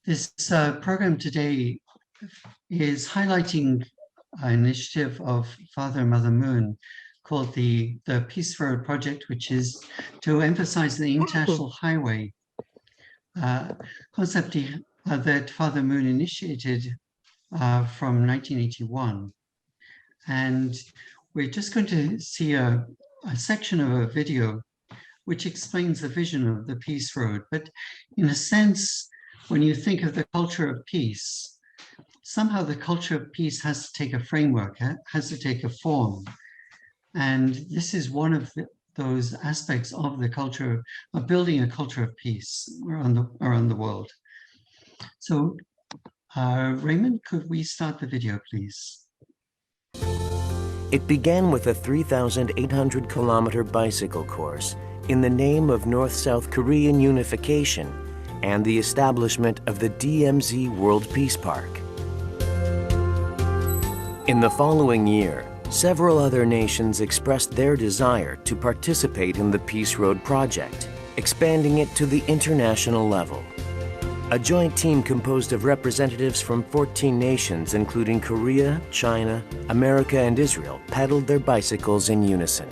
This program today is highlighting an initiative of Father and Mother Moon called the Peace Road Project, which is to emphasize the international highway concept that Father Moon initiated from 1981. And we're just going to see a section of a video which explains the vision of the Peace Road. But in a sense, when you think of the culture of peace, somehow the culture of peace has to take a framework, has to take a form. And this is one of those aspects of the culture of building a culture of peace around the world. So Raymond, could we start the video, please? It began with a 3,800-kilometer bicycle course in the name of North-South Korean unification and the establishment of the DMZ World Peace Park. In the following year, several other nations expressed their desire to participate in the Peace Road project, expanding it to the international level. A joint team composed of representatives from 14 nations, including Korea, China, America, and Israel, paddled their bicycles in unison.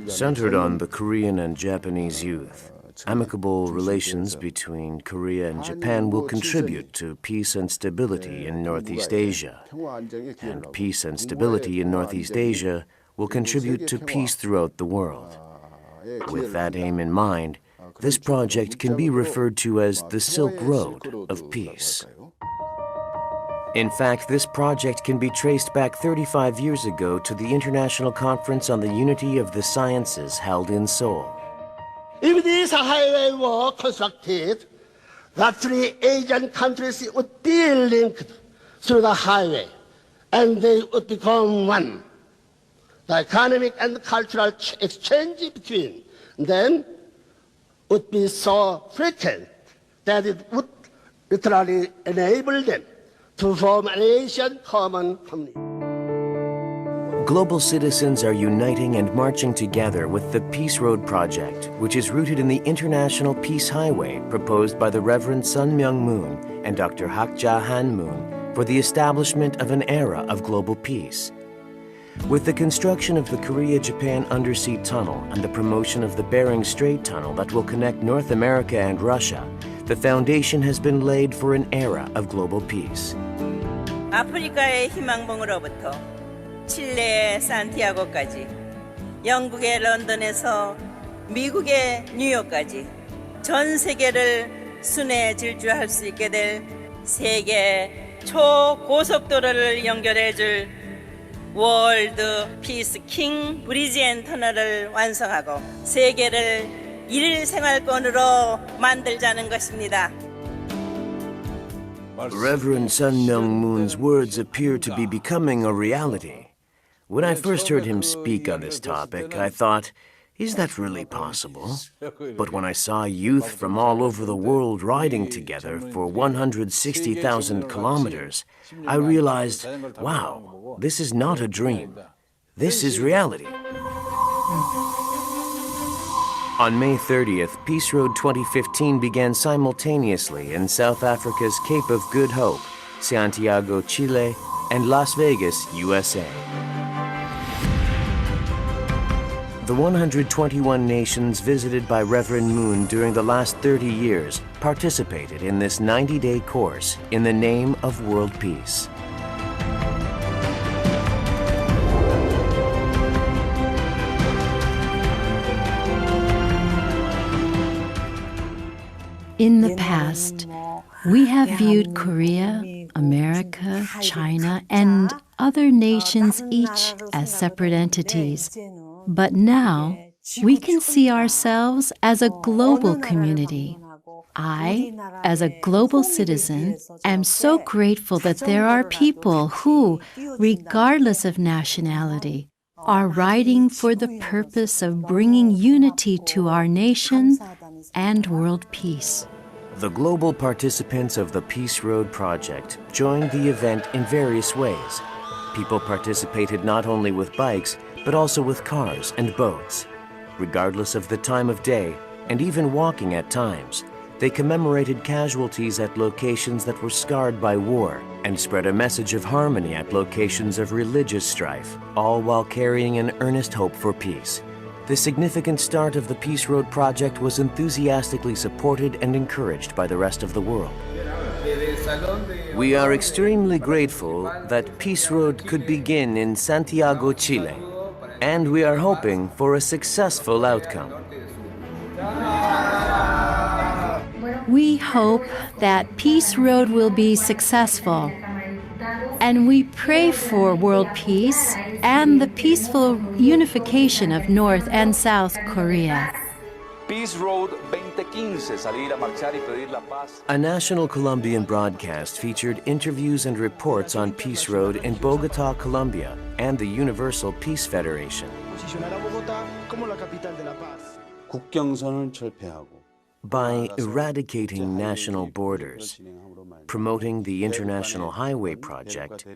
Centered on the Korean and Japanese youth, amicable relations between Korea and Japan will contribute to peace and stability in Northeast Asia. And peace and stability in Northeast Asia will contribute to peace throughout the world. With that aim in mind, this project can be referred to as the Silk Road of Peace. In fact, this project can be traced back 35 years ago to the International Conference on the Unity of the Sciences held in Seoul. If this highway were constructed, the three Asian countries would be linked through the highway, and they would become one. The economic and cultural exchange between them would be so frequent that it would literally enable them to form an Asian common community. Global citizens are uniting and marching together with the Peace Road Project, which is rooted in the International Peace Highway proposed by the Reverend Sun Myung Moon and Dr. Hak Ja-han Moon for the establishment of an era of global peace. With the construction of the Korea-Japan undersea tunnel and the promotion of the Bering Strait tunnel that will connect North America and Russia, the foundation has been laid for an era of global peace. 아프리카의 희망봉으로부터 칠레의 산티아고까지, 영국의 런던에서 미국의 뉴욕까지 전 세계를 순회 질주할 수 있게 될 세계 초고속도로를 연결해줄 월드 피스 킹 브리지 앤 터널을 완성하고 세계를 일일 생활권으로 만들자는 것입니다. Reverend Sun Myung Moon's words appear to be becoming a reality. When I first heard him speak on this topic, I thought, is that really possible? But when I saw youth from all over the world riding together for 160,000 kilometers, I realized, wow, this is not a dream. This is reality. On May 30th, Peace Road 2015 began simultaneously in South Africa's Cape of Good Hope, Santiago, Chile, and Las Vegas, USA. The 121 nations visited by Reverend Moon during the last 30 years participated in this 90-day course in the name of world peace. In the past, we have viewed Korea, America, China, and other nations each as separate entities. But now, we can see ourselves as a global community. I, as a global citizen, am so grateful that there are people who, regardless of nationality, are riding for the purpose of bringing unity to our nation and world peace. The global participants of the Peace Road Project joined the event in various ways. People participated not only with bikes, but also with cars and boats. Regardless of the time of day, and even walking at times, They commemorated casualties at locations that were scarred by war and spread a message of harmony at locations of religious strife, all while carrying an earnest hope for peace. The significant start of the Peace Road project was enthusiastically supported and encouraged by the rest of the world. We are extremely grateful that Peace Road could begin in Santiago, Chile, and we are hoping for a successful outcome. We hope that Peace Road will be successful, and we pray for world peace and the peaceful unification of North and South Korea. Peace Road 2015, salir a marchar y pedir la paz. A national Colombian broadcast featured interviews and reports on Peace Road in Bogota, Colombia, and the Universal Peace Federation. 국경선을 철폐하고 By eradicating national borders, promoting the International Highway Project,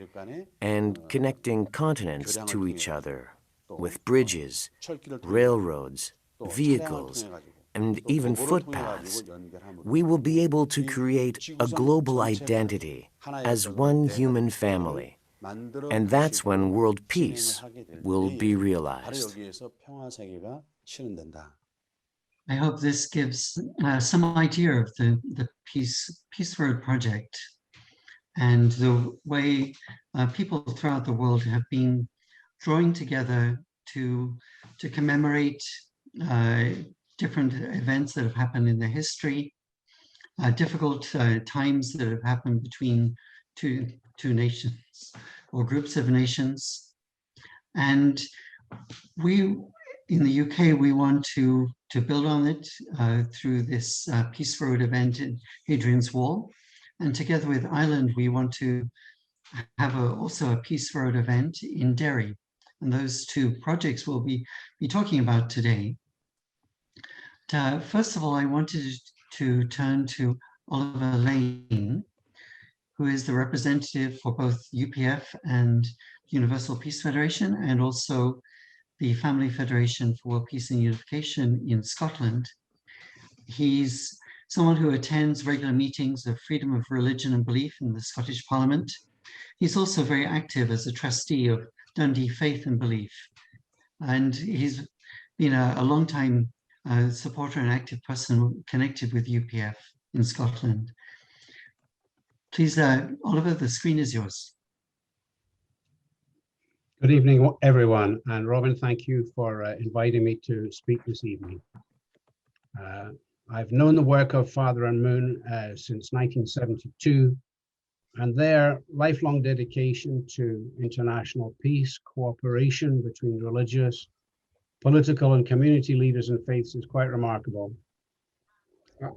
and connecting continents to each other with bridges, railroads, vehicles, and even footpaths, we will be able to create a global identity as one human family. And that's when world peace will be realized. I hope this gives some idea of the Peace Road project and the way people throughout the world have been drawing together to commemorate different events that have happened in their history, difficult times that have happened between two nations or groups of nations. And we, in the UK, we want to build on it through this Peace Road event in Hadrian's Wall. And together with Ireland, we want to have also a Peace Road event in Derry. And those two projects we'll be talking about today. First of all, I wanted to turn to Oliver Lane, who is the representative for both UPF and Universal Peace Federation, and also the Family Federation for World Peace and Unification in Scotland. He's someone who attends regular meetings of freedom of religion and belief in the Scottish Parliament. He's also very active as a trustee of Dundee Faith and Belief. And he's been a long time supporter and active person connected with UPF in Scotland. Please, Oliver, the screen is yours. Good evening, everyone. And Robin, thank you for inviting me to speak this evening. I've known the work of Father and Moon since 1972, and their lifelong dedication to international peace, cooperation between religious, political, and community leaders and faiths is quite remarkable.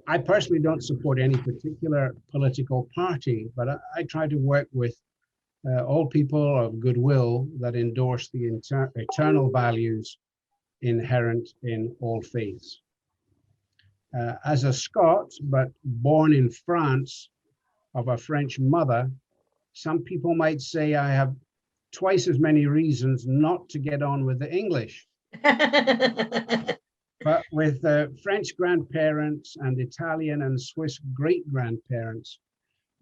I personally don't support any particular political party, but I try to work with all people of goodwill that endorse the eternal values inherent in all faiths. As a Scot, but born in France of a French mother, some people might say I have twice as many reasons not to get on with the English. But with French grandparents and Italian and Swiss great-grandparents,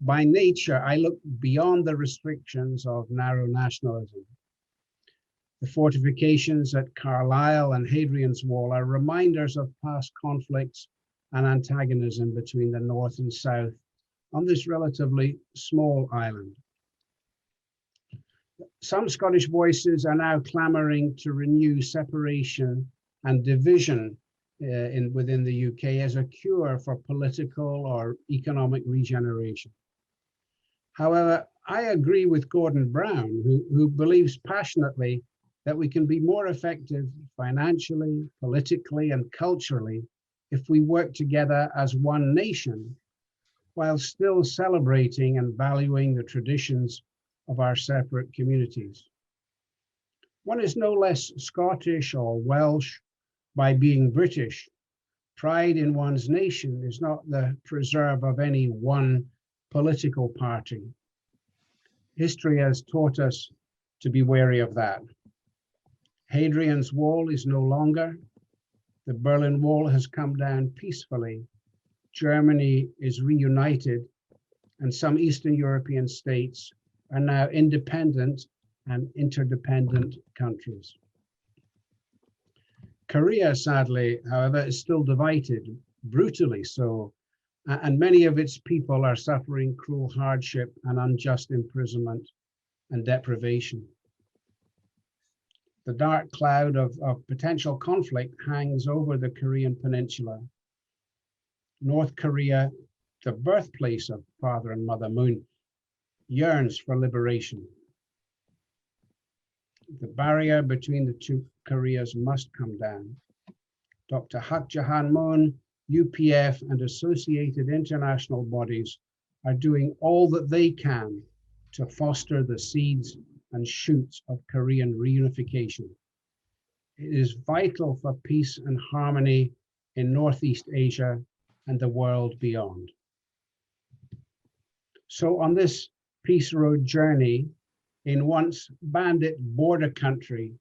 by nature, I look beyond the restrictions of narrow nationalism. The fortifications at Carlisle and Hadrian's Wall are reminders of past conflicts and antagonism between the North and South on this relatively small island. Some Scottish voices are now clamoring to renew separation and division within the UK as a cure for political or economic regeneration. However, I agree with Gordon Brown, who believes passionately that we can be more effective financially, politically, and culturally if we work together as one nation, while still celebrating and valuing the traditions of our separate communities. One is no less Scottish or Welsh by being British. Pride in one's nation is not the preserve of any one political party. History has taught us to be wary of that. Hadrian's Wall is no longer. The Berlin Wall has come down peacefully Germany is reunited, and some Eastern European states are now independent and interdependent countries. Korea, sadly, however, is still divided, brutally so, and many of its people are suffering cruel hardship and unjust imprisonment and deprivation. The dark cloud of potential conflict hangs over the Korean peninsula. North Korea, the birthplace of Father and Mother Moon, yearns for liberation. The barrier between the two Koreas must come down. Dr. Hak Jahan Moon, UPF, and associated international bodies are doing all that they can to foster the seeds and shoots of Korean reunification. It is vital for peace and harmony in Northeast Asia and the world beyond. So on this peace road journey in once bandit border country,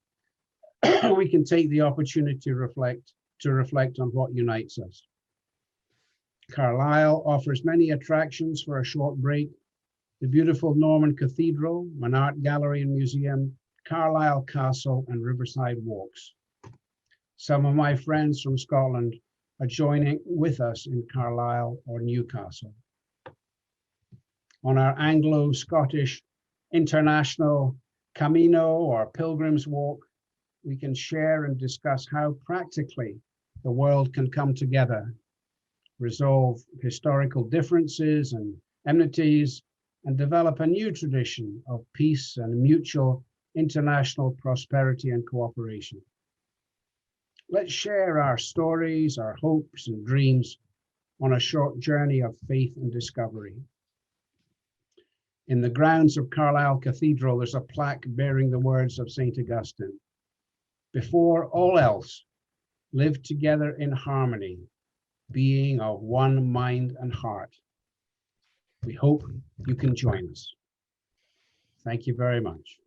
we can take the opportunity to reflect on what unites us. Carlisle offers many attractions for a short break. The beautiful Norman Cathedral, an art gallery and museum, Carlisle Castle, and riverside walks. Some of my friends from Scotland are joining with us in Carlisle or Newcastle. On our Anglo-Scottish International Camino or Pilgrim's Walk, we can share and discuss how practically the world can come together, resolve historical differences and enmities, and develop a new tradition of peace and mutual international prosperity and cooperation. Let's share our stories, our hopes and dreams on a short journey of faith and discovery. In the grounds of Carlisle Cathedral, there's a plaque bearing the words of St. Augustine. Before all else, live together in harmony, being of one mind and heart. We hope you can join us. Thank you very much.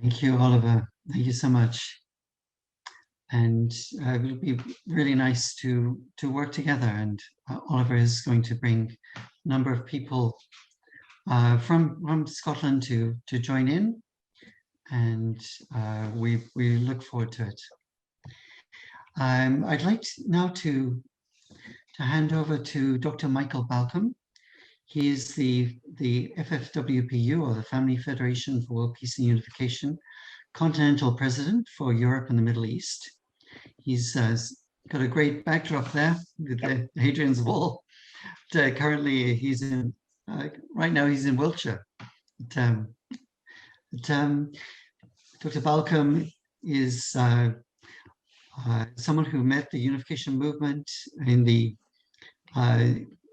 Thank you, Oliver. Thank you so much. And it will be really nice to work together. And Oliver is going to bring a number of people from Scotland to join in. And we look forward to it. I'd like now to hand over to Dr. Michael Balcomb. He is the FFWPU, or the Family Federation for World Peace and Unification, Continental President for Europe and the Middle East. He's got a great backdrop there with the Hadrian's Wall. Currently, he's in, right now he's in Wiltshire. Dr. Balcomb is someone who met the unification movement in the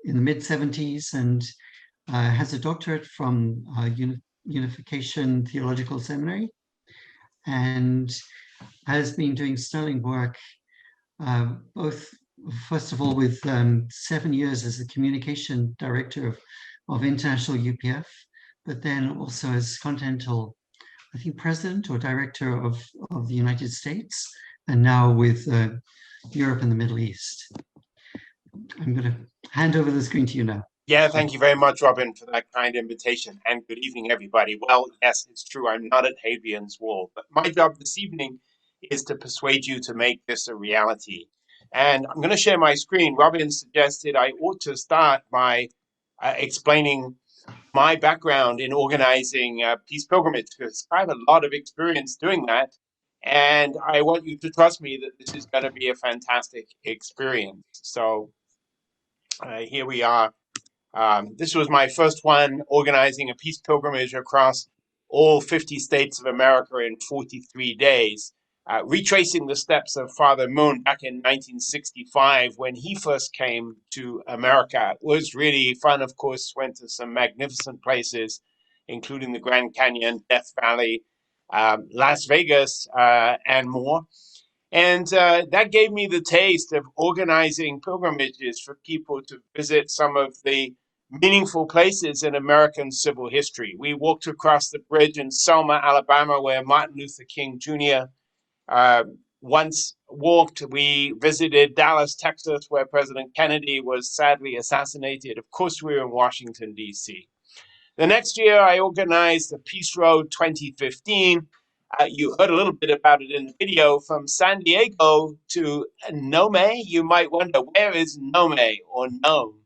mid-70s and has a doctorate from Unification Theological Seminary, and has been doing sterling work, both, first of all, with 7 years as the communication director of International UPF, but then also as continental, I think, president or director of the United States, and now with Europe and the Middle East. I'm going to hand over the screen to you now. Yeah, thank you very much, Robin, for that kind invitation, and good evening, everybody. Well, yes, it's true, I'm not at Hadrian's Wall, but my job this evening is to persuade you to make this a reality. And I'm going to share my screen. Robin suggested I ought to start by explaining my background in organizing peace pilgrimage, because I have a lot of experience doing that. And I want you to trust me that this is going to be a fantastic experience. So here we are. This was my first one, organizing a peace pilgrimage across all 50 states of America in 43 days, retracing the steps of Father Moon back in 1965 when he first came to America. It was really fun, of course, went to some magnificent places, including the Grand Canyon, Death Valley, Las Vegas, and more. And that gave me the taste of organizing pilgrimages for people to visit some of the meaningful places in American civil history. We walked across the bridge in Selma, Alabama, where Martin Luther King Jr. once walked. We visited Dallas, Texas, where President Kennedy was sadly assassinated. Of course, we were in Washington, D.C. The next year, I organized the Peace Road 2015. You heard a little bit about it in the video. From San Diego to Nome. You might wonder, where is Nome or Nome?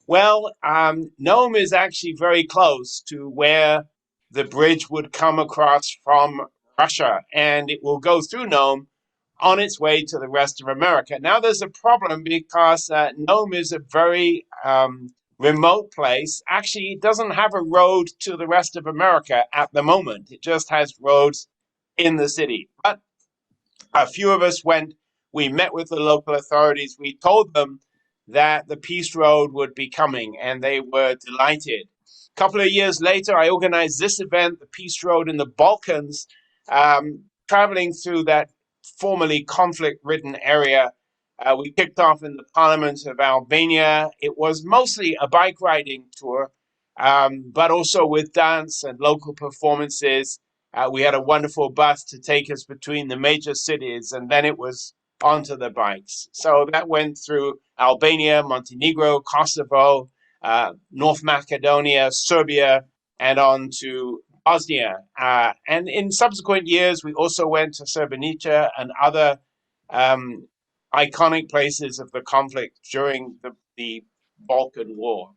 Well, Nome is actually very close to where the bridge would come across from Russia, and it will go through Nome on its way to the rest of America. Now, there's a problem because Nome is a very remote place. Actually, it doesn't have a road to the rest of America at the moment. It just has roads in the city. But a few of us went, we met with the local authorities, we told them that the Peace Road would be coming, and they were delighted. A couple of years later, I organized this event, the Peace Road in the Balkans, traveling through that formerly conflict-ridden area. We kicked off in the Parliament of Albania. It was mostly a bike riding tour, but also with dance and local performances. We had a wonderful bus to take us between the major cities, and then it was onto the bikes. So that went through Albania, Montenegro, Kosovo, North Macedonia, Serbia, and on to Bosnia. And in subsequent years, we also went to Srebrenica and other iconic places of the conflict during the Balkan War.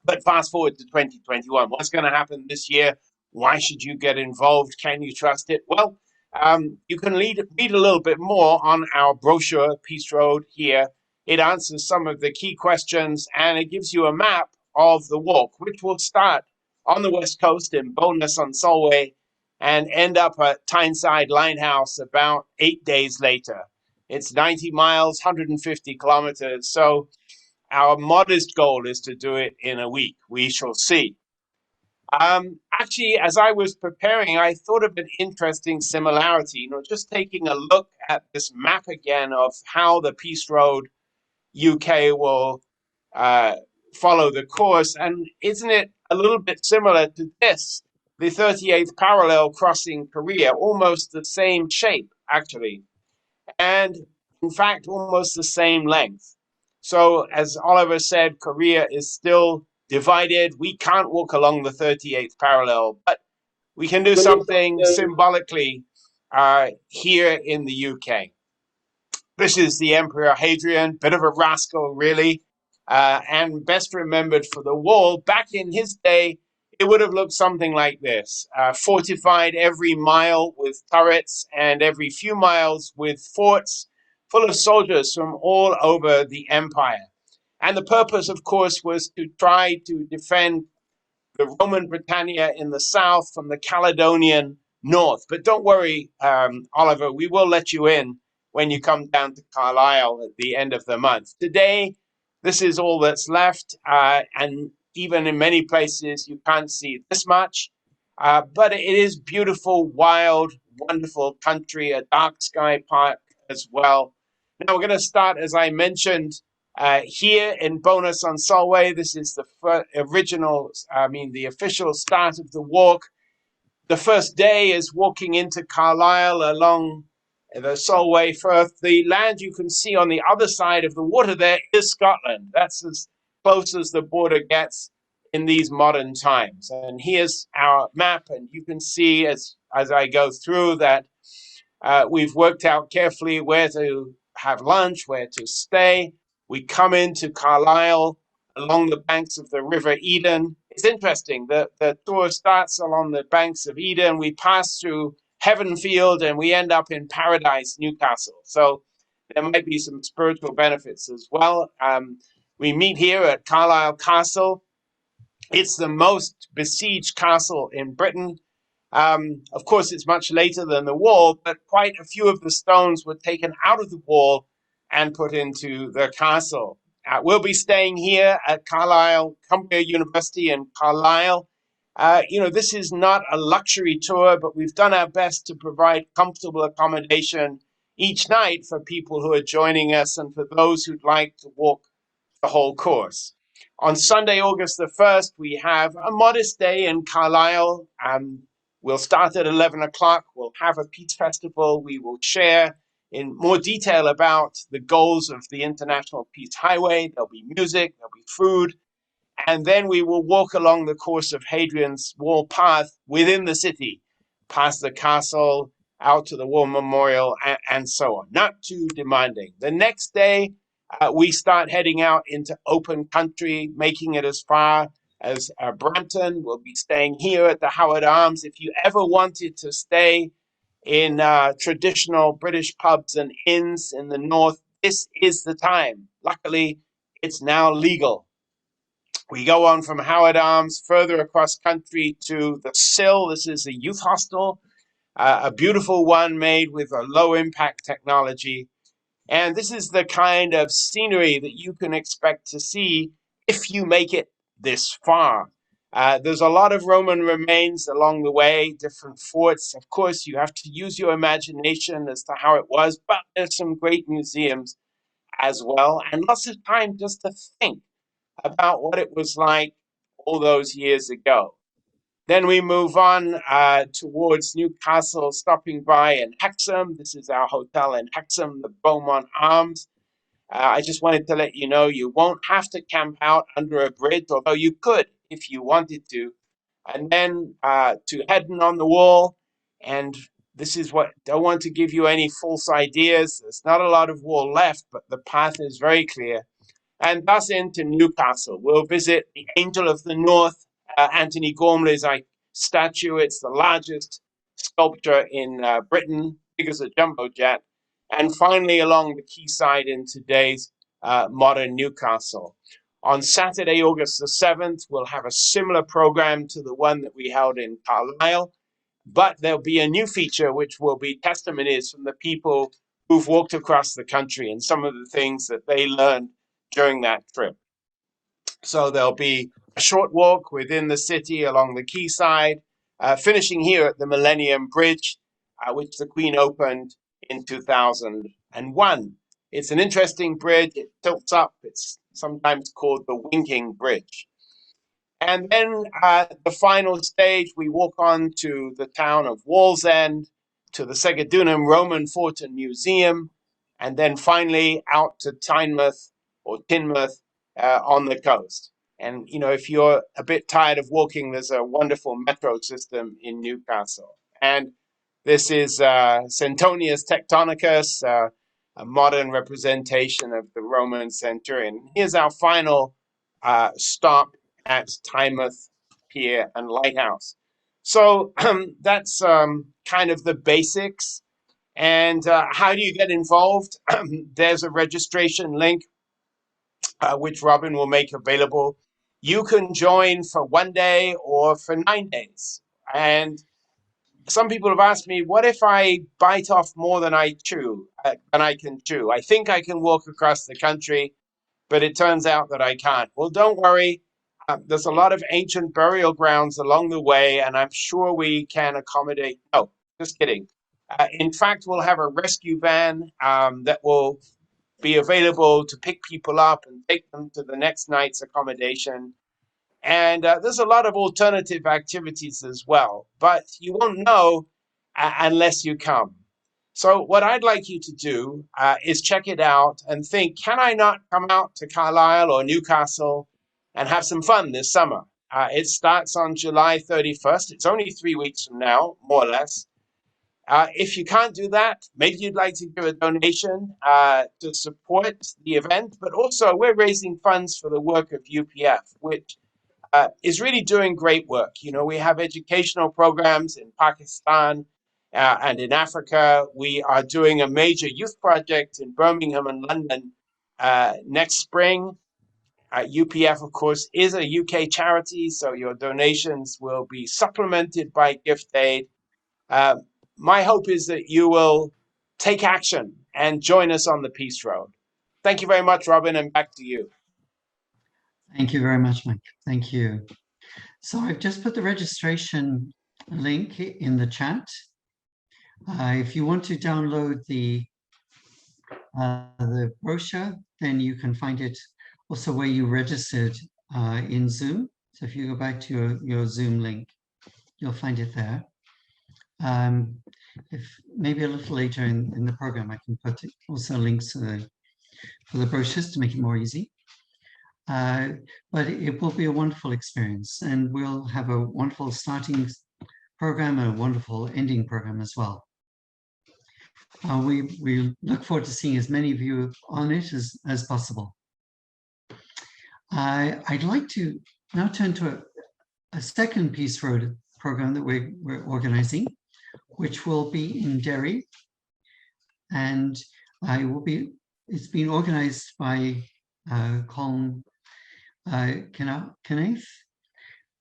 But fast forward to 2021, what's going to happen this year? Why should you get involved? Can you trust it? Well, you can read a little bit more on our brochure, Peace Road, here. It answers some of the key questions, and it gives you a map of the walk, which will start on the west coast in Bowness-on-Solway and end up at Tyneside Lighthouse about 8 days later. It's 90 miles, 150 kilometers. So our modest goal is to do it in a week. We shall see. Actually, as I was preparing, I thought of an interesting similarity, just taking a look at this map again of how the Peace Road UK will follow the course. And isn't it a little bit similar to this, the 38th parallel crossing Korea, almost the same shape, actually, and in fact, almost the same length. So as Oliver said, Korea is still divided. We can't walk along the 38th parallel, but we can do something symbolically here in the UK. This is the Emperor Hadrian, bit of a rascal, really, and best remembered for the wall. Back in his day, it would have looked something like this, fortified every mile with turrets and every few miles with forts full of soldiers from all over the empire. And the purpose, of course, was to try to defend the Roman Britannia in the south from the Caledonian north. But don't worry, Oliver, we will let you in when you come down to Carlisle at the end of the month. Today, this is all that's left, and even in many places, you can't see this much. But it is beautiful, wild, wonderful country, a dark sky park as well. Now we're going to start, as I mentioned, here in Bowness-on-Solway. This is the the official start of the walk. The first day is walking into Carlisle along the Solway Firth. The land you can see on the other side of the water there is Scotland. That's as close as the border gets in these modern times. And here's our map, and you can see as I go through that we've worked out carefully where to have lunch, where to stay. We come into Carlisle along the banks of the River Eden. It's interesting that the tour starts along the banks of Eden. We pass through Heavenfield and we end up in Paradise, Newcastle. So there might be some spiritual benefits as well. We meet here at Carlisle Castle. It's the most besieged castle in Britain. Of course, it's much later than the wall, but quite a few of the stones were taken out of the wall and put into the castle. We'll be staying here at Carlisle, Cumbria University in Carlisle. This is not a luxury tour, but we've done our best to provide comfortable accommodation each night for people who are joining us and for those who'd like to walk the whole course. On Sunday, August the 1st, we have a modest day in Carlisle. We'll start at 11 o'clock. We'll have a peace festival. We will share in more detail about the goals of the International Peace Highway. There'll be music, there'll be food, and then we will walk along the course of Hadrian's Wall path within the city, past the castle, out to the War Memorial, and so on. Not too demanding. The next day, we start heading out into open country, making it as far as Brampton. We'll be staying here at the Howard Arms. If you ever wanted to stay in traditional British pubs and inns in the north, this is the time. Luckily, it's now legal. We go on from Howard Arms further across country to the Sill. This is a youth hostel, a beautiful one made with a low impact technology. And this is the kind of scenery that you can expect to see if you make it this far. There's a lot of Roman remains along the way, different forts. Of course, you have to use your imagination as to how it was, but there's some great museums as well, and lots of time just to think about what it was like all those years ago. Then we move on towards Newcastle, stopping by in Hexham. This is our hotel in Hexham, the Beaumont Arms. I just wanted to let you know you won't have to camp out under a bridge, although you could if you wanted to. And then to Headon on the Wall. And this is what, don't want to give you any false ideas. There's not a lot of wall left, but the path is very clear. And thus into Newcastle. We'll visit the Angel of the North, Anthony Gormley's statue. It's the largest sculpture in Britain, big as a jumbo jet. And finally, along the quayside in today's modern Newcastle. On Saturday, August the 7th, we'll have a similar program to the one that we held in Carlisle, but there'll be a new feature which will be testimonies from the people who've walked across the country and some of the things that they learned during that trip. So there'll be a short walk within the city along the quayside, finishing here at the Millennium Bridge, which the Queen opened in 2001. It's an interesting bridge. It tilts up. It's sometimes called the Winking Bridge. And then the final stage, we walk on to the town of Wallsend, to the Segedunum Roman Fort and Museum, and then finally out to Tynemouth or Teignmouth on the coast. And, you know, if you're a bit tired of walking, there's a wonderful metro system in Newcastle. And this is Centonius Tectonicus, a modern representation of the Roman centurion. Here's our final stop at Tynemouth Pier and Lighthouse. So that's kind of the basics. And how do you get involved? There's a registration link which Robin will make available. You can join for 1 day or for 9 days. And some people have asked me, what if I bite off more than I can chew? I think I can walk across the country, but it turns out that I can't. Well, don't worry. There's a lot of ancient burial grounds along the way, and I'm sure we can accommodate. No, just kidding. In fact, we'll have a rescue van that will be available to pick people up and take them to the next night's accommodation. And there's a lot of alternative activities as well, but you won't know unless you come. So what I'd like you to do is check it out and think, can I not come out to Carlisle or Newcastle and have some fun this summer? It starts on July 31st. It's only 3 weeks from now, more or less. If you can't do that, maybe you'd like to give a donation to support the event, but also we're raising funds for the work of UPF, which is really doing great work. You know, we have educational programs in Pakistan and in Africa. We are doing a major youth project in Birmingham and London next spring. UPF, of course, is a UK charity, so your donations will be supplemented by gift aid. My hope is that you will take action and join us on the Peace Road. Thank you very much, Robin, and back to you. Thank you very much, Mike. Thank you. So I've just put the registration link in the chat. If you want to download the brochure, then you can find it also where you registered in Zoom. So if you go back to your Zoom link, you'll find it there. if maybe a little later in the program, I can put also links for the brochures to make it more easy. But it will be a wonderful experience, and we'll have a wonderful starting program and a wonderful ending program as well. We look forward to seeing as many of you on it as possible. I'd like to now turn to a second Peace Road program that we're organizing, which will be in Derry, and it's been organized by Colm Kenneth,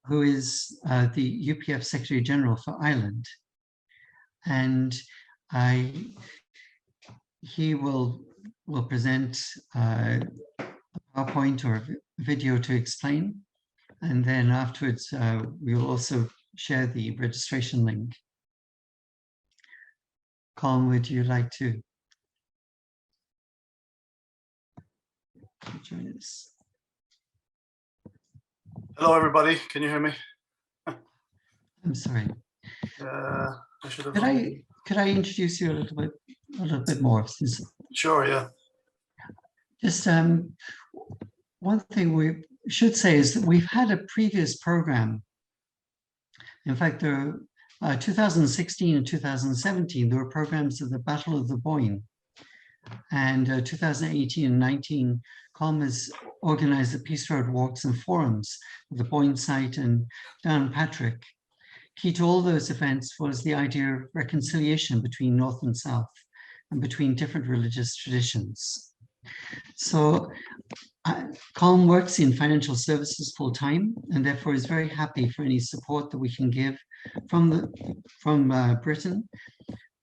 who is the UPF Secretary General for Ireland, and he will present a PowerPoint or a video to explain, and then afterwards we will also share the registration link. Colm, would you like to join us? Hello, everybody. Can you hear me? I'm sorry. I should have. Could I introduce you a little bit more? Sure. Yeah. Just one thing we should say is that we've had a previous program. In fact, 2016 and 2017, there were programs of the Battle of the Boyne, and 2018 and 19, Colm has organized the Peace Road walks and forums at the Boyne site and Downpatrick. Key to all those events was the idea of reconciliation between North and South and between different religious traditions. So Colm works in financial services full time, and therefore is very happy for any support that we can give from Britain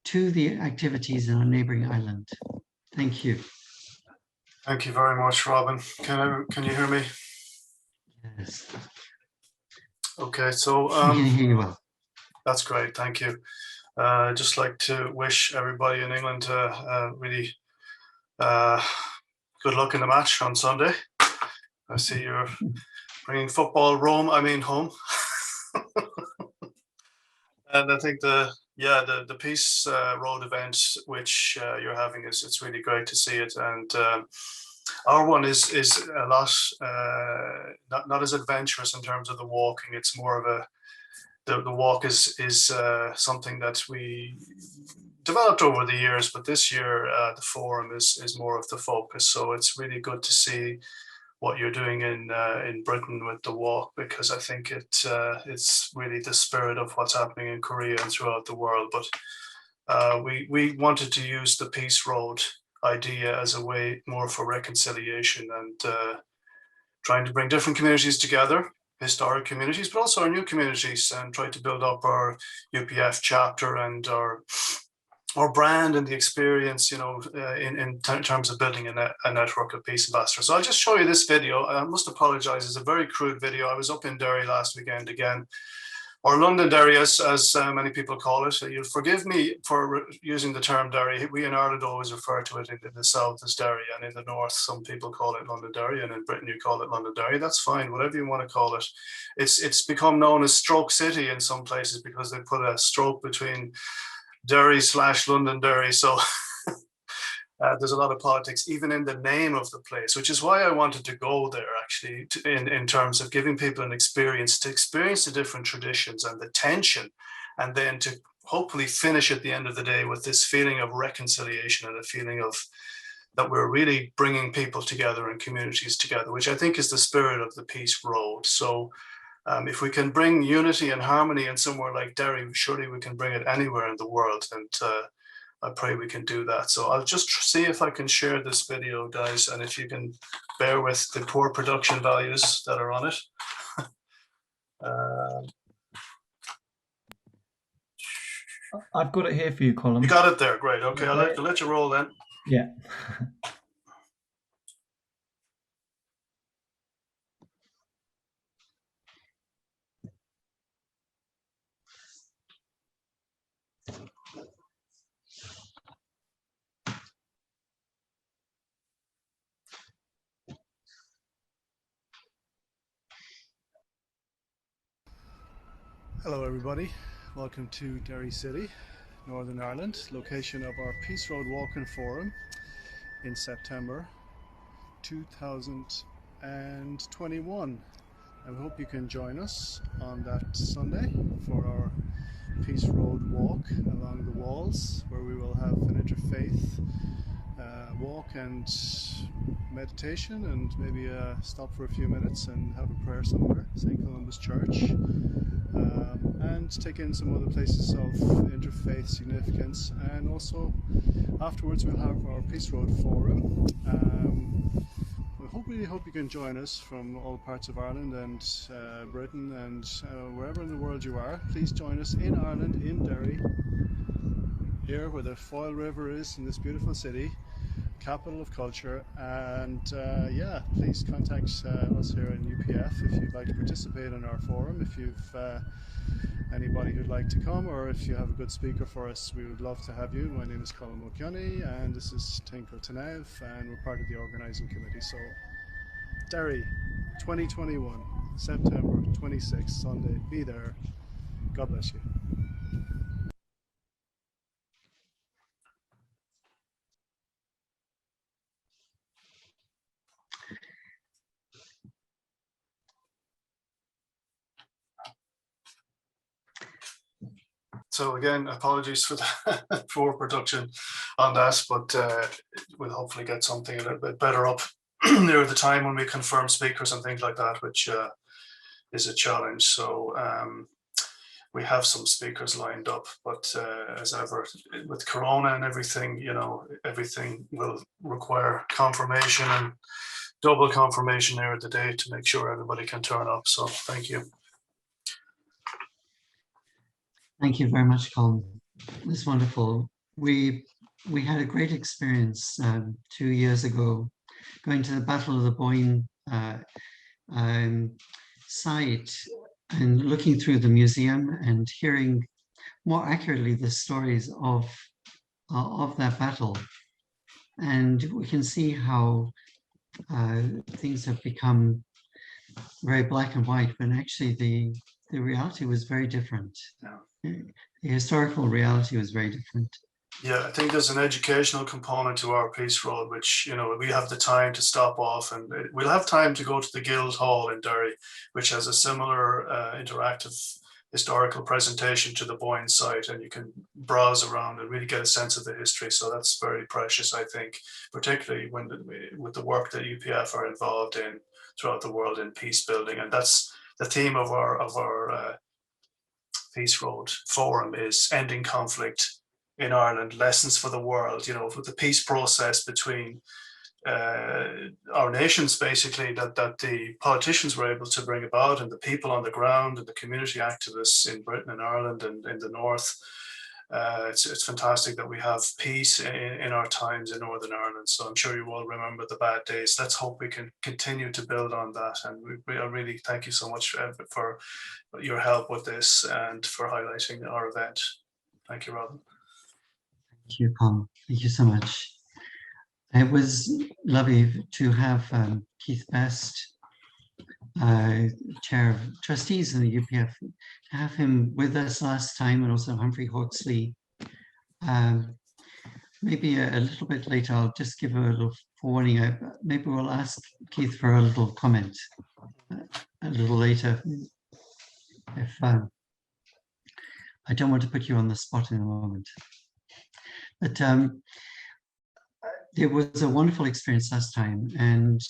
to the activities in our neighboring island. Thank you. Thank you very much, Robin. Can you hear me? Yes. Okay, so I can hear you well. That's great. Thank you. Just like to wish everybody in England really good luck in the match on Sunday. I see you're bringing football home. And I think the Peace Road event which you're having it's really great to see it, and our one is a lot not as adventurous in terms of the walking. It's more of the walk is something that we developed over the years, but this year the forum is more of the focus. So it's really good to see what you're doing in Britain with the walk, because I think it's really the spirit of what's happening in Korea and throughout the world. But we wanted to use the Peace Road idea as a way more for reconciliation and trying to bring different communities together, historic communities, but also our new communities, and try to build up our UPF chapter and our brand and the experience, in terms of building a network of peace ambassadors. So I'll just show you this video. I must apologize, it's a very crude video. I was up in Derry last weekend again, or Londonderry as many people call it. You'll forgive me for using the term Derry. We in Ireland always refer to it in the south as Derry, and in the north some people call it Londonderry, and in Britain you call it Londonderry. That's fine, whatever you want to call it. It's become known as Stroke City in some places because they put a stroke between Derry/Londonderry. So there's a lot of politics even in the name of the place, which is why I wanted to go there actually, in terms of giving people an experience to experience the different traditions and the tension, and then to hopefully finish at the end of the day with this feeling of reconciliation and a feeling of that we're really bringing people together and communities together, which I think is the spirit of the Peace Road. So if we can bring unity and harmony in somewhere like Derry, surely we can bring it anywhere in the world, and I pray we can do that. So I'll just see if I can share this video, guys, and if you can bear with the poor production values that are on it. I've got it here for you, Colm. You got it there, great. Okay, I'll let you roll then. Yeah. Hello everybody, welcome to Derry City. Northern Ireland, location of our Peace Road Walking Forum in September 2021. I hope you can join us on that Sunday for our Peace Road walk along the walls, where we will have an interfaith walk and meditation, and maybe stop for a few minutes and have a prayer somewhere, St. Columba's Church, and take in some other places of interfaith significance. And also afterwards we'll have our Peace Road Forum. We really hope you can join us from all parts of Ireland and Britain and wherever in the world you are. Please join us in Ireland, in Derry, here where the Foyle River is, in this beautiful city, capital of culture. And yeah, please contact us here in UPF if you'd like to participate in our forum. If you've anybody who'd like to come, or if you have a good speaker for us, we would love to have you. My name is Colm and this is Tinko Tanev, and we're part of the organising committee. So Derry 2021, September 26th, Sunday. Be there. God bless you. So again, apologies for the poor production on that, but we'll hopefully get something a little bit better up near the time when we confirm speakers and things like that, which is a challenge. So we have some speakers lined up, but as ever with Corona and everything, you know, everything will require confirmation and double confirmation near the day to make sure everybody can turn up. So thank you. Thank you very much, Colm. It was wonderful. We had a great experience 2 years ago, going to the Battle of the Boyne site and looking through the museum and hearing more accurately the stories of that battle. And we can see how things have become very black and white, when actually the reality was very different. Yeah. The historical reality was very different. Yeah, I think there's an educational component to our Peace Road, which, you know, we have the time to stop off, and we'll have time to go to the Guild Hall in Derry, which has a similar interactive historical presentation to the Boyne site, and you can browse around and really get a sense of the history. So that's very precious, I think, particularly when with the work that UPF are involved in throughout the world in peace building. And that's the theme of our Peace Road Forum, is ending conflict in Ireland, lessons for the world, you know, for the peace process between our nations, basically, that the politicians were able to bring about, and the people on the ground and the community activists in Britain and Ireland and in the north. It's fantastic that we have peace in our times in Northern Ireland. So I'm sure you all remember the bad days. Let's hope we can continue to build on that. And I really thank you so much for your help with this and for highlighting our event. Thank you, Robin. Thank you, Colm. Thank you so much. It was lovely to have Keith Best, Chair of Trustees in the UPF, to have him with us last time, and also Humphrey Hawksley. Maybe a little bit later, I'll just give a little forewarning. Maybe we'll ask Keith for a little comment a little later. If I don't want to put you on the spot in a moment. But there was a wonderful experience last time, and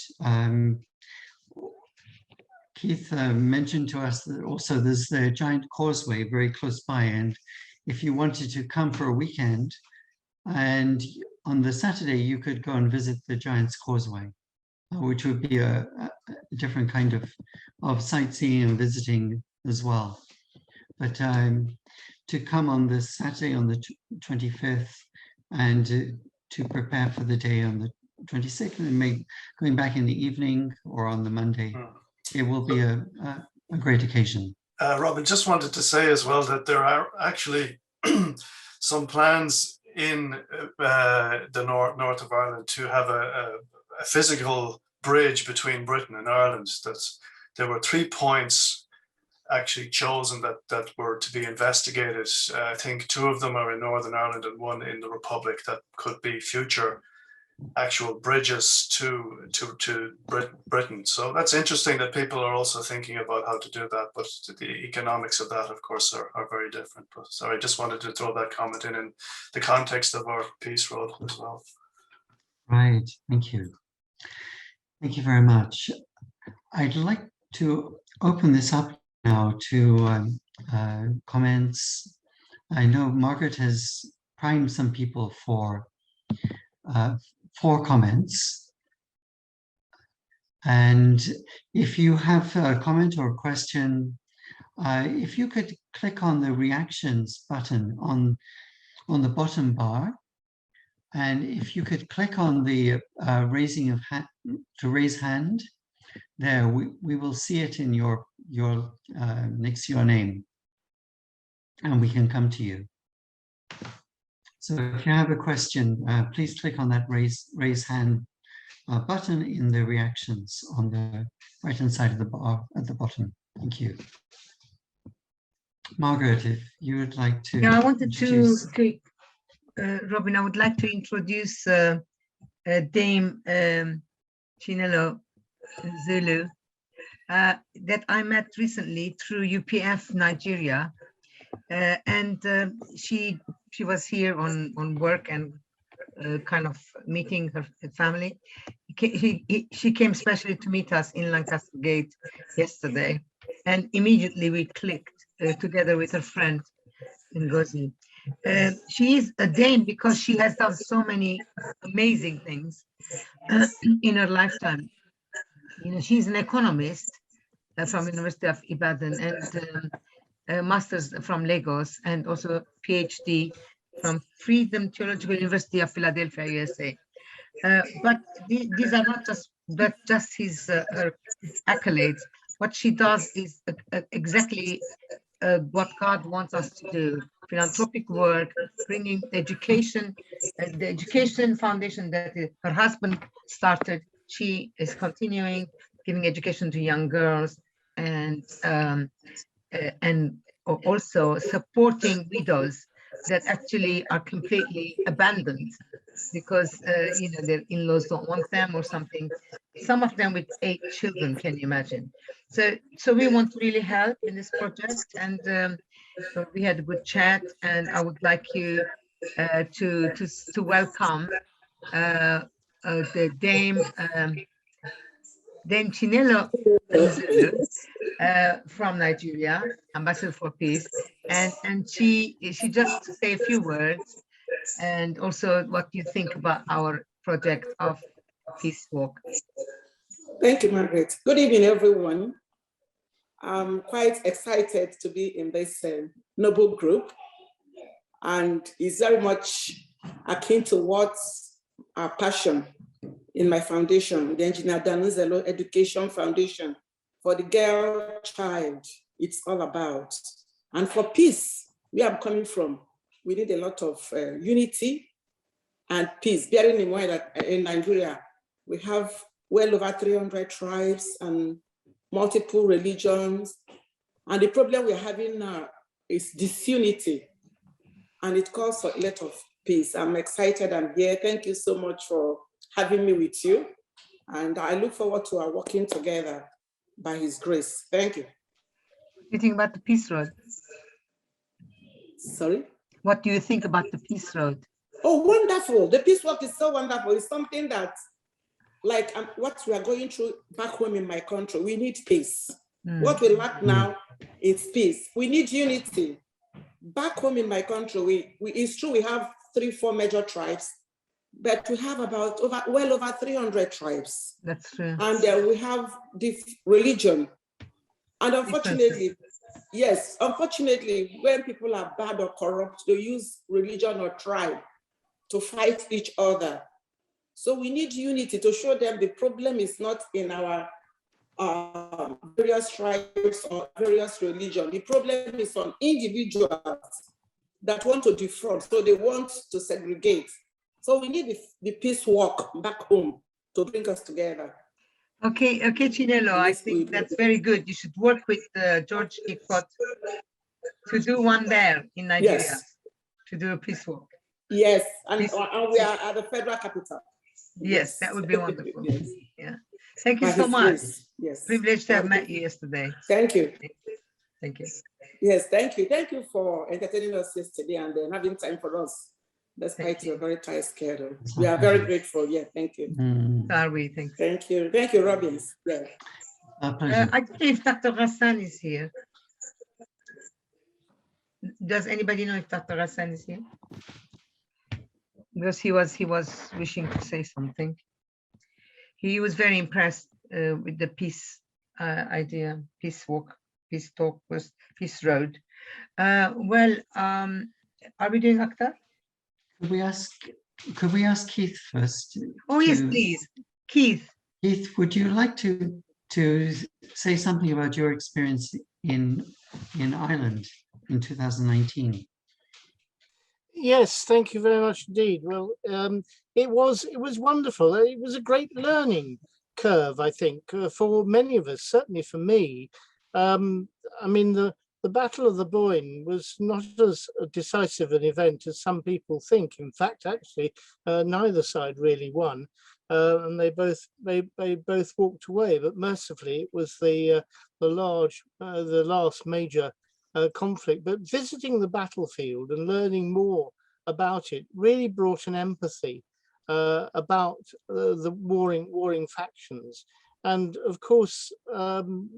Keith mentioned to us that also there's a giant causeway very close by, and if you wanted to come for a weekend, and on the Saturday you could go and visit the Giant's Causeway, which would be a different kind of sightseeing and visiting as well. But to come on this Saturday on the 25th and to prepare for the day on the 26th, and going back in the evening or on the Monday, it will be a great occasion. Robin, just wanted to say as well that there are actually some plans in the north of Ireland to have a physical bridge between Britain and Ireland. There were 3 points actually chosen that were to be investigated. I think 2 of them are in Northern Ireland and 1 in the Republic that could be future actual bridges to Britain. So that's interesting that people are also thinking about how to do that, but the economics of that, of course, are very different. But sorry, I just wanted to throw that comment in the context of our Peace Road as well. Right, thank you. Thank you very much. I'd like to open this up now to comments. I know Margaret has primed some people for comments. And if you have a comment or a question, if you could click on the reactions button on the bottom bar, and if you could click on the raising of hand to raise hand, there we will see it in your next to your name, and we can come to you. So if you have a question, please click on that raise hand button in the reactions on the right hand side of the bar at the bottom. Thank you. Margaret, if you would like to. Yeah, I wanted to Robin, I would like to introduce Dame Chinelo Zulu that I met recently through UPF Nigeria, and she was here on work and kind of meeting her family. She came specially to meet us in Lancaster Gate yesterday, and immediately we clicked together with her friend Ngozi. She is a Dane because she has done so many amazing things in her lifetime. You know, she's an economist from University of Ibadan and a master's from Lagos, and also PhD from Freedom Theological University of Philadelphia, USA. But these are not just his her accolades. What she does is exactly what God wants us to do: philanthropic work, bringing education, the education foundation that her husband started. She is continuing giving education to young girls, and also supporting widows that actually are completely abandoned because you know, their in-laws don't want them or something. Some of them with 8 children, can you imagine? So we want to really help in this project, and so we had a good chat, and I would like you to welcome the Dame Chinelo Zulu from Nigeria, Ambassador for Peace, and she just to say a few words, and also what you think about our project of Peace Walk. Thank you, Margaret. Good evening, everyone. I'm quite excited to be in this noble group, and it's very much akin to what's our passion in my foundation, the Engineer Danuzelo Education Foundation, for the girl child, it's all about. And for peace, where I'm coming from, we need a lot of unity and peace, bearing in mind that in Nigeria, we have well over 300 tribes and multiple religions. And the problem we're having now is disunity, and it calls for a lot of peace. I'm excited I'm here. Thank you so much for having me with you. And I look forward to our working together by His grace. Thank you. What do you think about the Peace Road? Sorry? What do you think about the Peace Road? Oh, wonderful. The peace work is so wonderful. It's something that, like what we are going through back home in my country, we need peace. What we lack now is peace. We need unity. Back home in my country, it's true we have 3-4 major tribes, but we have about well over 300 tribes. That's true. And we have this religion. And unfortunately, yes, unfortunately, when people are bad or corrupt, they use religion or tribe to fight each other. So we need unity to show them the problem is not in our various tribes or various religions. The problem is on individuals that want to defraud, so they want to segregate. So we need the peace walk back home to bring us together. Okay, Chinelo, I think that's very good. You should work with George Ikot to do one there in Nigeria, Yes. to do a peace walk. Yes, and we are at the federal capital. Yes, that would be wonderful. Yes. Yeah. Thank you By so His much. grace. Yes. Privileged to have met you yesterday. Thank you. Thank you. Yes, thank you. Thank you for entertaining us yesterday and having time for us, despite your very tight schedule. We are very grateful. Yeah, thank you. Are we? Thanks. Thank you. Thank you, Robbins. Yeah. I don't know if Dr. Hassan is here. Does anybody know if Dr. Hassan is here? Because he was wishing to say something. He was very impressed with the peace idea, peace walk, peace talk, peace road. Are we doing Akhtar? Could we ask Keith first? Oh yes, please, Keith. Keith, would you like to say something about your experience in Ireland in 2019? Yes, thank you very much indeed. Well, it was wonderful. It was a great learning curve, I think, for many of us, certainly for me. I mean, the Battle of the Boyne was not as decisive an event as some people think. In fact, actually, neither side really won, and they both walked away. But mercifully, it was the last major conflict. But visiting the battlefield and learning more about it really brought an empathy about the warring factions. And of course,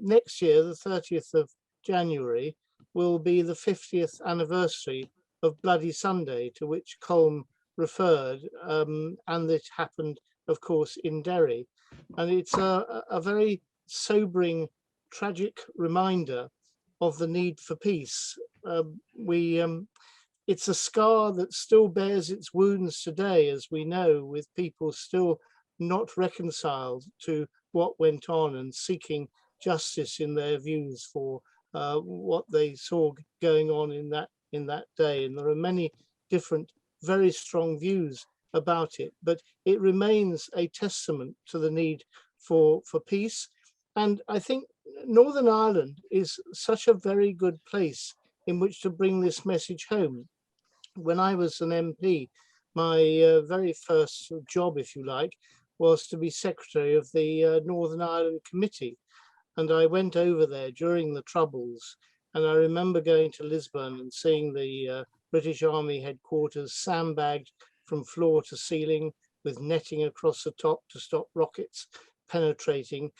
next year, the 30th of January, will be the 50th anniversary of Bloody Sunday, to which Colm referred, and it happened, of course, in Derry. And it's a very sobering, tragic reminder of the need for peace. It's a scar that still bears its wounds today, as we know, with people still not reconciled to what went on and seeking justice in their views for what they saw going on in that day. And there are many different, very strong views about it, but it remains a testament to the need for peace. And I think Northern Ireland is such a very good place in which to bring this message home. When I was an MP, my very first job, if you like, was to be secretary of the Northern Ireland Committee. And I went over there during the Troubles. And I remember going to Lisbon and seeing the British Army headquarters sandbagged from floor to ceiling with netting across the top to stop rockets penetrating.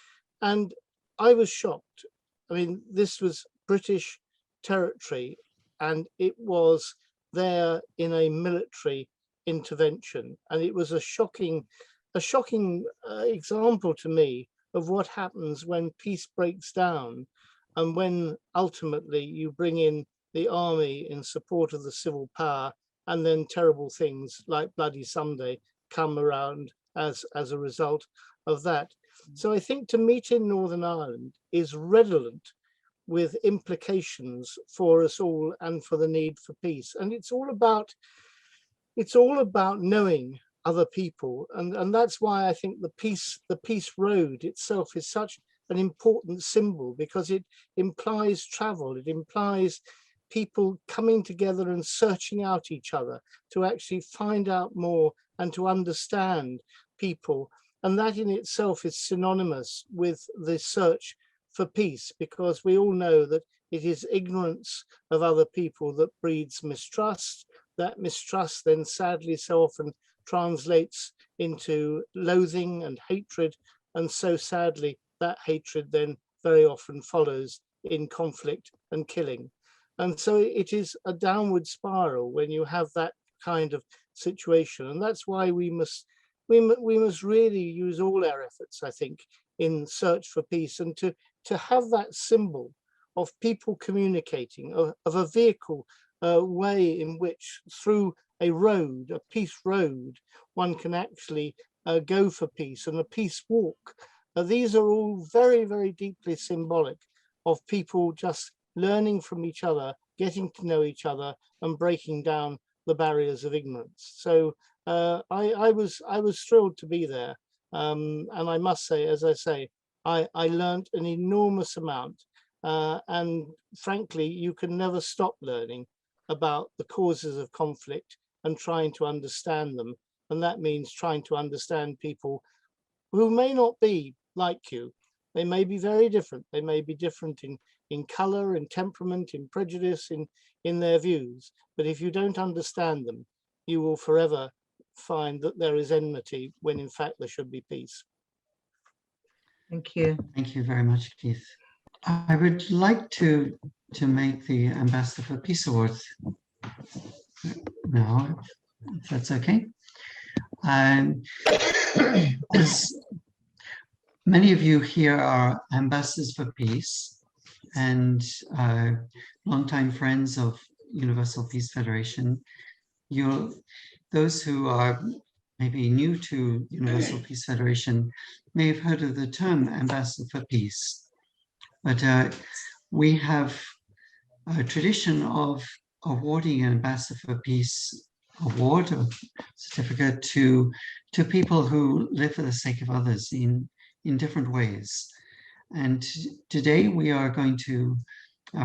And I was shocked. I mean, this was British territory, and it was there in a military intervention. And it was a shocking example to me of what happens when peace breaks down and when ultimately you bring in the army in support of the civil power, and then terrible things like Bloody Sunday come around as a result of that. So I think to meet in Northern Ireland is redolent with implications for us all and for the need for peace. And it's all about knowing other people, and that's why I think the peace road itself is such an important symbol, because it implies travel, it implies people coming together and searching out each other to actually find out more and to understand people. And that in itself is synonymous with the search for peace, because we all know that it is ignorance of other people that breeds mistrust. That mistrust then sadly so often translates into loathing and hatred, and so sadly that hatred then very often follows in conflict and killing. And so it is a downward spiral when you have that kind of situation, and that's why we must really use all our efforts, I think, in search for peace, and to have that symbol of people communicating, of a vehicle way in which through a road, a peace road, one can actually go for peace, and a peace walk. These are all very, very deeply symbolic of people just learning from each other, getting to know each other, and breaking down the barriers of ignorance. So I was thrilled to be there, And I must say, as I say, I learned an enormous amount. And frankly, you can never stop learning about the causes of conflict and trying to understand them. And that means trying to understand people who may not be like you. They may be very different. They may be different in color, in temperament, in prejudice, in their views. But if you don't understand them, you will forever find that there is enmity when in fact there should be peace. Thank you. Thank you very much, Keith. I would like to make the Ambassador for Peace Awards now, if that's okay. As many of you here are ambassadors for peace and longtime friends of Universal Peace Federation. Those who are maybe new to Universal Peace Federation may have heard of the term Ambassador for Peace, but we have a tradition of awarding an Ambassador for Peace award or certificate to people who live for the sake of others in different ways. And today we are going to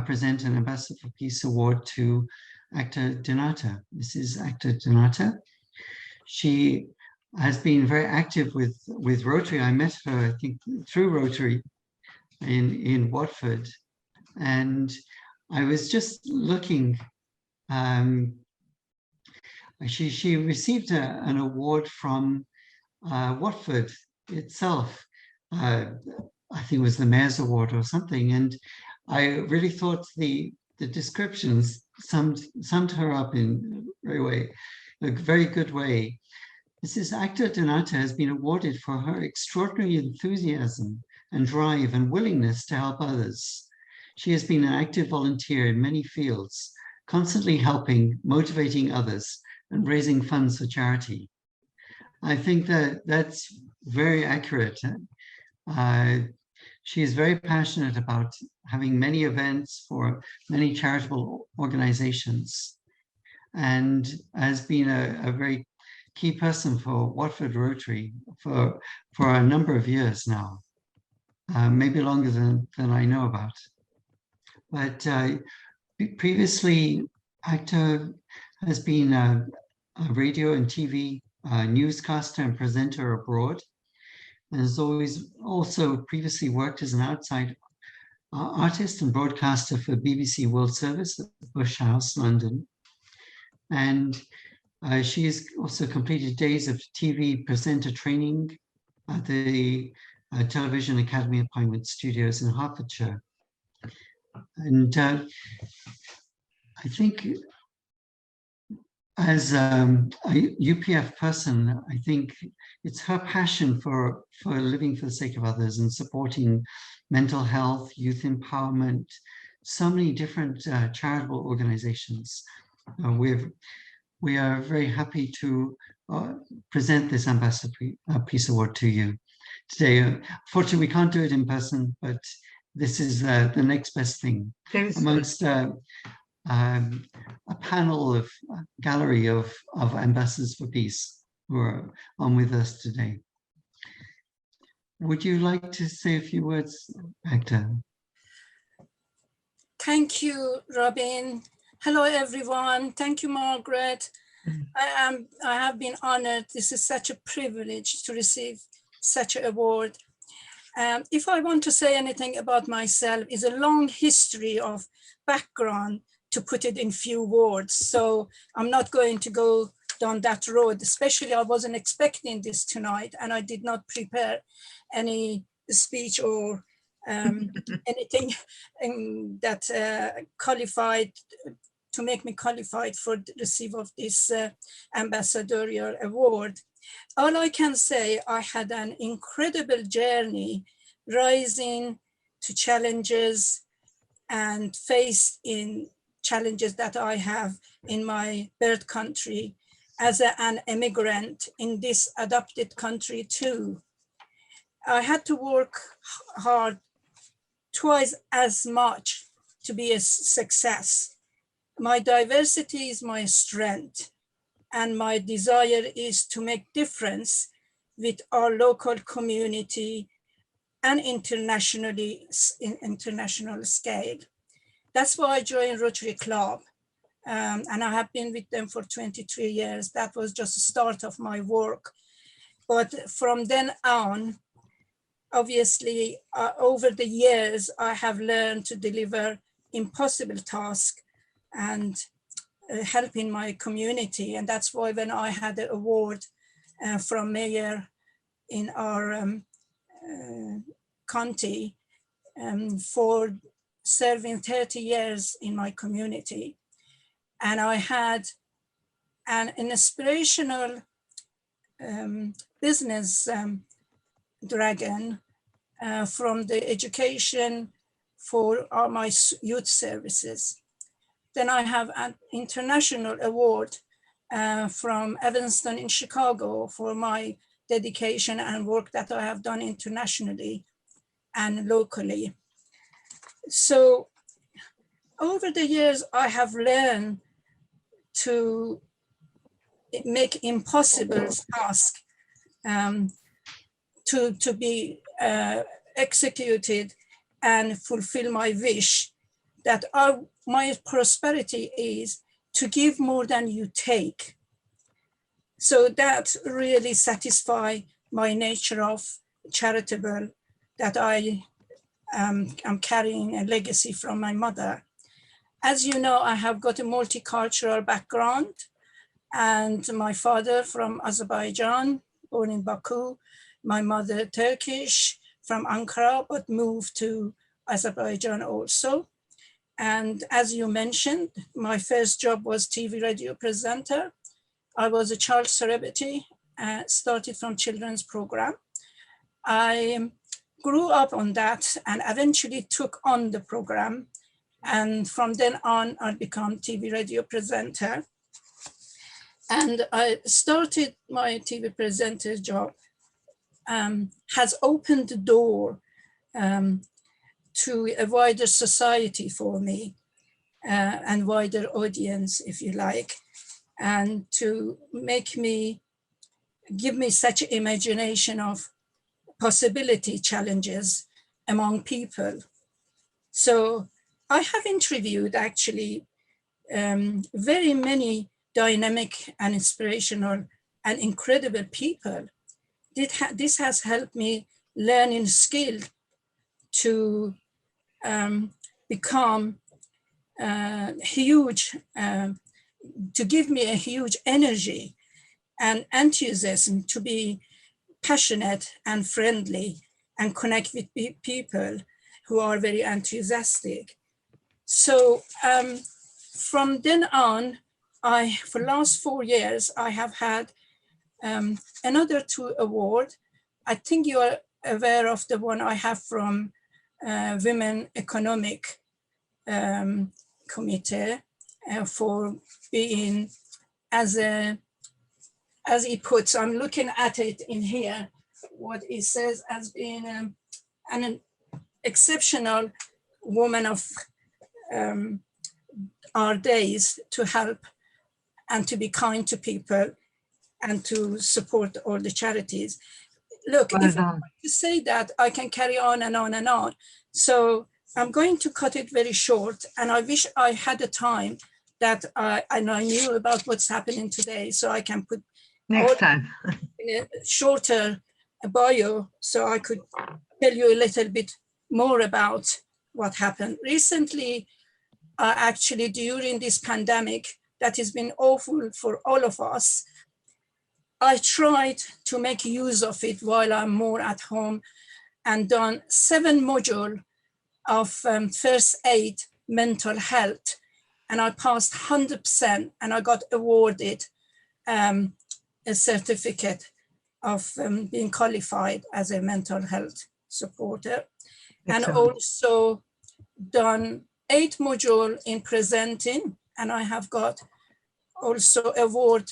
present an Ambassador for Peace award to actor Donata. This is actor Donata. She has been very active with Rotary. I met her, I think, through Rotary in Watford. And I was just looking, she received an award from Watford itself. I think it was the Mayor's Award or something. And I really thought the descriptions summed her up in a very good way. Mrs. Actor Donata has been awarded for her extraordinary enthusiasm and drive and willingness to help others. She has been an active volunteer in many fields, constantly helping, motivating others, and raising funds for charity. I think that that's very accurate. She is very passionate about having many events for many charitable organizations and has been a very key person for Watford Rotary for a number of years now, maybe longer than I know about. But previously, Actor has been a radio and TV newscaster and presenter abroad, and has always also previously worked as an outside artist and broadcaster for BBC World Service at Bush House, London. And she has also completed days of TV presenter training at the Television Academy Appointment Studios in Hertfordshire. And I think as a UPF person, I think it's her passion for living for the sake of others and supporting mental health, youth empowerment, so many different charitable organizations. We are very happy to present this Ambassador Peace Award to you today. Fortunately, we can't do it in person, but this is the next best thing amongst a panel of gallery of ambassadors for peace who are on with us today. Would you like to say a few words, Actor? Thank you, Robin. Hello, everyone. Thank you, Margaret. I have been honored. This is such a privilege to receive such an award. If I want to say anything about myself, is a long history of background to put it in few words. So I'm not going to go down that road, especially I wasn't expecting this tonight and I did not prepare any speech or anything that qualified to make me qualified for the receive of this ambassadorial award. All I can say, I had an incredible journey rising to challenges and faced in challenges that I have in my birth country as an immigrant in this adopted country too. I had to work hard twice as much to be a success. My diversity is my strength, and my desire is to make difference with our local community and international scale. That's why I joined Rotary Club, and I have been with them for 23 years. That was just the start of my work. But from then on, obviously, over the years, I have learned to deliver impossible tasks and helping my community. And that's why when I had the award from Mayor in our county for serving 30 years in my community. And I had an inspirational business dragon from the education for my youth services. Then I have an international award from Evanston in Chicago for my dedication and work that I have done internationally and locally. So over the years, I have learned to make impossible tasks to be executed and fulfill my wish that my prosperity is to give more than you take. So that really satisfies my nature of charitable, that I am carrying a legacy from my mother. As you know, I have got a multicultural background, and my father from Azerbaijan, born in Baku, my mother Turkish from Ankara, but moved to Azerbaijan also. And as you mentioned, my first job was TV radio presenter. I was a child celebrity, started from children's program. I grew up on that and eventually took on the program. And from then on, I became TV radio presenter. And I started my TV presenter job, has opened the door to a wider society for me and wider audience, if you like, and to give me such imagination of possibility challenges among people. So I have interviewed actually very many dynamic and inspirational and incredible people. This has helped me learn in skill to become huge, to give me a huge energy and enthusiasm to be passionate and friendly and connect with people who are very enthusiastic. So from then on, for the last 4 years, I have had another 2 awards. I think you are aware of the one I have from Women Economic Committee for being, as he puts, I'm looking at it in here, what it says as being an exceptional woman of our days, to help and to be kind to people and to support all the charities. Look, if I want to say that, I can carry on and on and on. So I'm going to cut it very short, and I wish I had a time that I knew about what's happening today, so I can put next time in a shorter bio, so I could tell you a little bit more about what happened. Recently, actually during this pandemic, that has been awful for all of us, I tried to make use of it while I'm more at home and done 7 modules of first aid mental health. And I passed 100% and I got awarded a certificate of being qualified as a mental health supporter. Excellent. And also done 8 modules in presenting, and I have got also award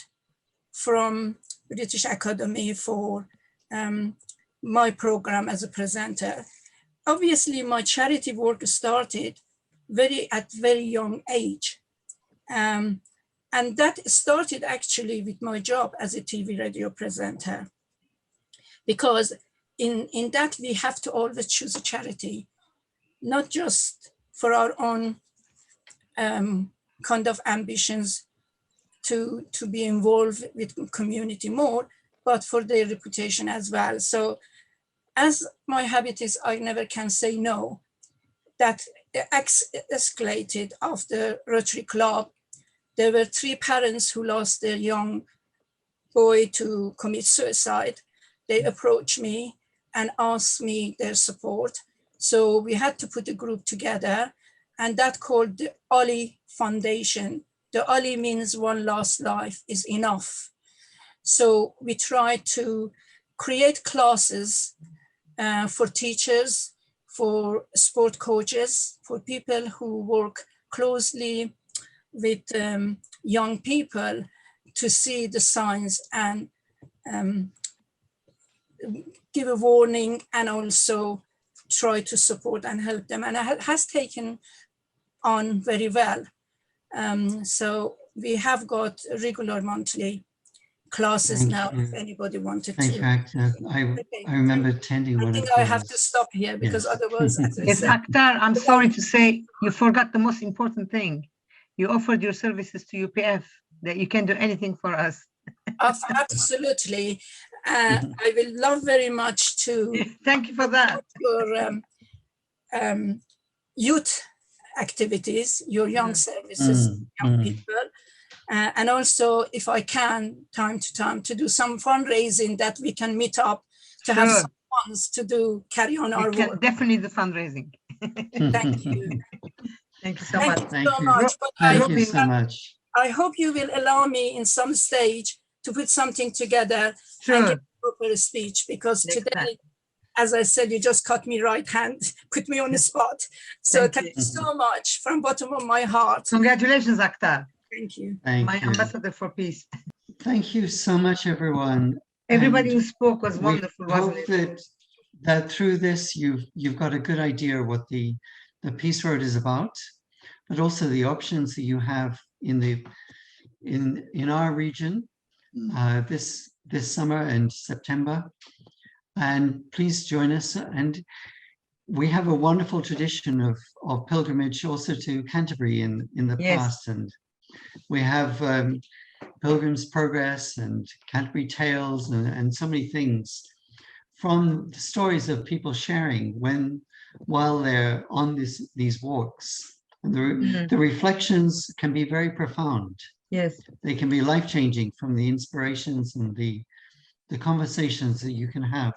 from British Academy for my program as a presenter. Obviously, my charity work started at very young age. And that started actually with my job as a TV radio presenter. because in that we have to always choose a charity, not just for our own kind of ambitions to be involved with community more, but for their reputation as well. So as my habit is, I never can say no. That escalated after Rotary Club. There were 3 parents who lost their young boy to commit suicide. They approached me and asked me their support. So we had to put a group together, and that called the Ali Foundation. The Ali means one last life is enough. So we tried to create classes for teachers, for sport coaches, for people who work closely with young people to see the signs and give a warning, and also try to support and help them. And it has taken on very well. So we have got regular monthly classes now, if anybody wanted Thank to. you, Akhtar. I remember attending one of those. I have to stop here because otherwise, as I Yes, said, Akhtar, I'm sorry to say you forgot the most important thing. You offered your services to UPF, that you can do anything for us. Absolutely. I will love very much to thank you for that. Your youth activities, your young services, young people. And also, if I can, time to time, to do some fundraising that we can meet up to have some funds to do, carry on our work. Definitely the fundraising. Thank you. Thank you so much. Thank you. But Thank you so much. I hope you will allow me in some stage to put something together and give a proper speech, because today, as I said, you just cut me right hand, put me on the spot. So thank you so much from bottom of my heart. Congratulations, Akhtar. Thank you. My ambassador for peace. Thank you so much, everyone. Everybody And who spoke was wonderful. we hope that through this, you've got a good idea what the Peace Road is about, but also the options that you have in our region this summer and September. And please join us. And we have a wonderful tradition of pilgrimage also to Canterbury in the past. And we have Pilgrim's Progress and Canterbury Tales and so many things from the stories of people sharing while they're on these walks. And the reflections can be very profound. Yes. They can be life-changing from the inspirations and the conversations that you can have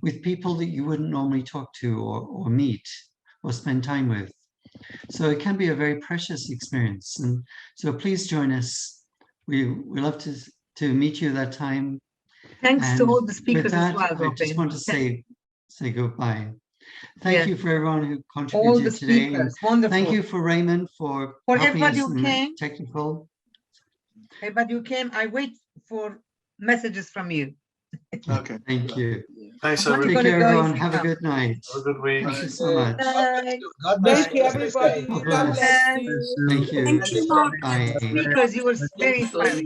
with people that you wouldn't normally talk to or meet or spend time with. So it can be a very precious experience. And so please join us. We love to meet you that time. Thanks to all the speakers with that, as well, I Robin. just want to say goodbye. Thank you for everyone who All the contributed today. speakers, wonderful. Thank you for Raymond for helping everybody us who in the came. technical. Everybody who came, I wait for messages from you. Okay. Thank you. Thanks, I'm everybody. Take care, gonna go everyone. if Have you a good night. Have a good week. Thank you so much. Bye. God bless you, everybody. God God bless. bless you. Thank you. Thank you, Mark. Bye. Because you were very inspiring.